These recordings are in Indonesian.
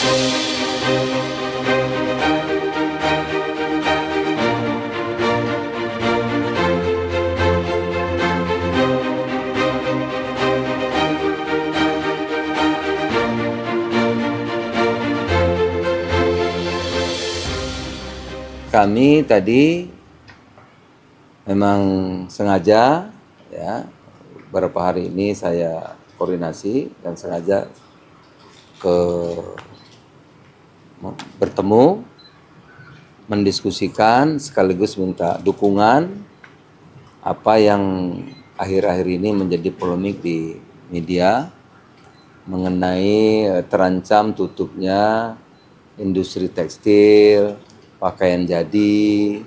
Kami tadi memang sengaja ya beberapa hari ini saya koordinasi dan sengaja bertemu, mendiskusikan sekaligus minta dukungan apa yang akhir-akhir ini menjadi polemik di media mengenai terancam tutupnya industri tekstil, pakaian jadi,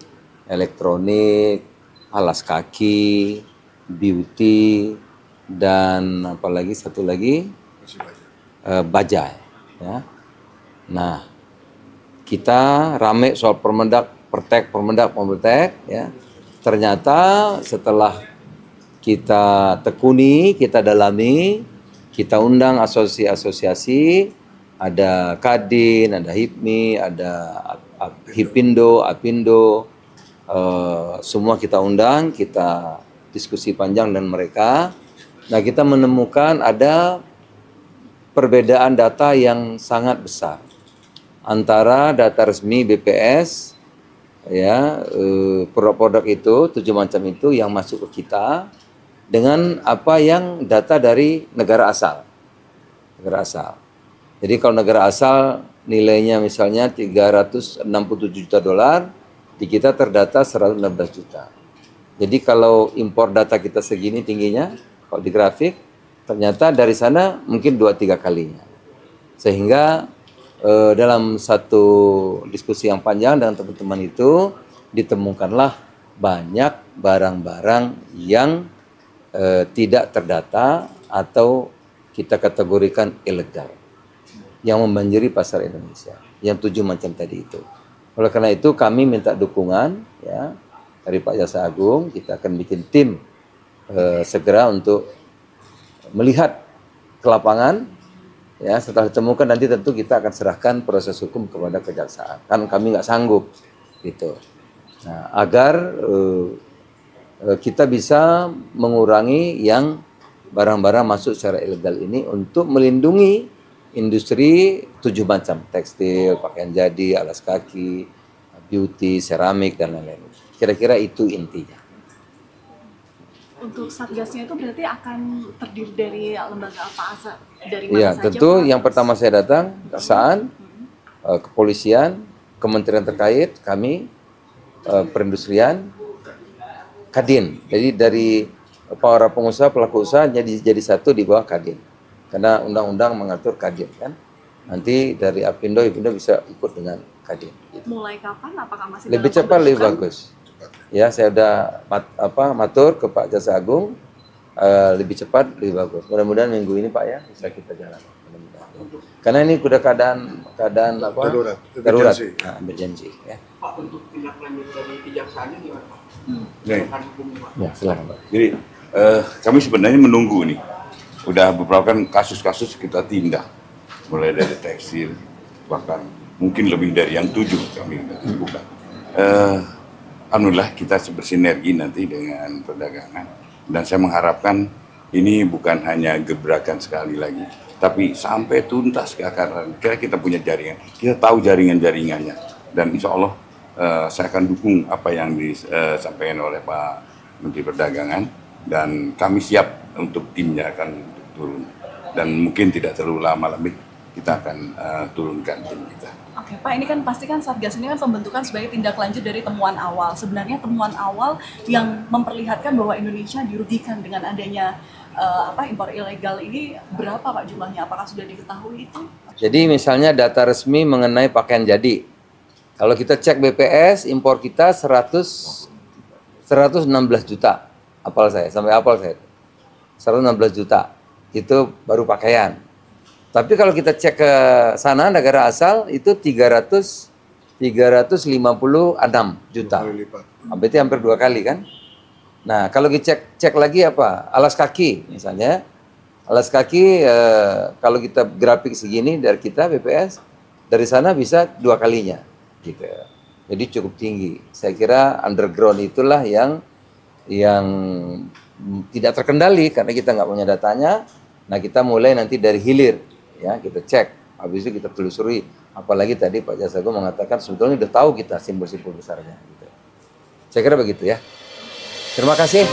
elektronik, alas kaki, beauty, dan apalagi satu lagi bajai. Ya. Nah, kita rame soal permendak, ya. Ternyata setelah kita tekuni, kita dalami, kita undang asosiasi-asosiasi, ada Kadin, ada HIPMI, ada Hipindo, Apindo, semua kita undang, kita diskusi panjang dengan mereka. Nah, kita menemukan ada perbedaan data yang sangat besar antara data resmi BPS, ya, produk-produk itu 7 macam itu yang masuk ke kita dengan apa yang data dari negara asal. Negara asal. Jadi kalau negara asal nilainya misalnya 367 juta dolar, di kita terdata 116 juta. Jadi kalau impor data kita segini tingginya, kalau di grafik, ternyata dari sana mungkin 2-3 kalinya. Sehingga dalam satu diskusi yang panjang dengan teman-teman itu, ditemukanlah banyak barang-barang yang tidak terdata atau kita kategorikan ilegal yang membanjiri pasar Indonesia, yang 7 macam tadi itu. Oleh karena itu kami minta dukungan ya dari Pak Jaksa Agung, kita akan bikin tim segera untuk melihat ke lapangan ya. Setelah ditemukan nanti tentu kita akan serahkan proses hukum kepada kejaksaan. Kan kami nggak sanggup gitu. Nah, agar kita bisa mengurangi yang barang-barang masuk secara ilegal ini untuk melindungi industri 7 macam, tekstil, pakaian jadi, alas kaki, beauty, seramik, dan lain-lain. Kira-kira itu intinya. Untuk satgasnya itu berarti akan terdiri dari lembaga apa saja? Dari mana ya, saja? Tentu yang pertama saya datang, kejaksaan, kepolisian, kementerian terkait, kami, perindustrian, Kadin. Jadi dari para pengusaha, pelaku usaha jadi satu di bawah Kadin. Karena undang-undang mengatur Kadin kan. Nanti dari Apindo bisa ikut dengan Kadin. Gitu. Mulai kapan? Apakah masih lebih cepat lebih bagus. Ya, saya udah matur ke Pak Jaksa Agung, lebih cepat lebih bagus. Mudah-mudahan minggu ini Pak ya bisa kita jalan. Karena ini udah keadaan apa? Darurat. Nah, emergency ya. Pak, untuk tindak lanjut dari kejaksaannya gimana Pak? Ya, silakan Pak. Jadi kami sebenarnya menunggu nih. Udah beberapa kan kasus-kasus kita tindak, mulai dari tekstil, bahkan mungkin lebih dari yang 7 kami buka. Alhamdulillah kita bersinergi nanti dengan perdagangan, dan saya mengharapkan ini bukan hanya gebrakan sekali lagi, tapi sampai tuntas ke akar. Kita punya jaringan, kita tahu jaringan-jaringannya, dan insya Allah saya akan dukung apa yang disampaikan oleh Pak Menteri Perdagangan, dan kami siap untuk timnya akan turun, dan mungkin tidak terlalu lama lagi kita akan turunkan tim kita. Oke Pak, ini kan pastikan Satgas ini kan pembentukan sebagai tindak lanjut dari temuan awal. Sebenarnya temuan awal yang memperlihatkan bahwa Indonesia dirugikan dengan adanya impor ilegal ini berapa Pak jumlahnya? Apakah sudah diketahui itu? Jadi misalnya data resmi mengenai pakaian jadi, kalau kita cek BPS, impor kita 116 juta, sampai apal saya, 116 juta, itu baru pakaian. Tapi kalau kita cek ke sana, negara asal, itu 356 juta, berarti hampir 2 kali kan. Nah, kalau kita cek lagi apa, alas kaki misalnya, alas kaki kalau kita grafik segini dari kita BPS, dari sana bisa 2 kalinya, gitu. Jadi cukup tinggi. Saya kira underground itulah yang tidak terkendali karena kita nggak punya datanya. Nah kita mulai nanti dari hilir, ya kita cek, habis itu kita telusuri. Apalagi tadi Pak Jasago mengatakan sebetulnya udah tahu kita simbol-simbol besarnya. Gitu. Saya kira begitu ya. Terima kasih.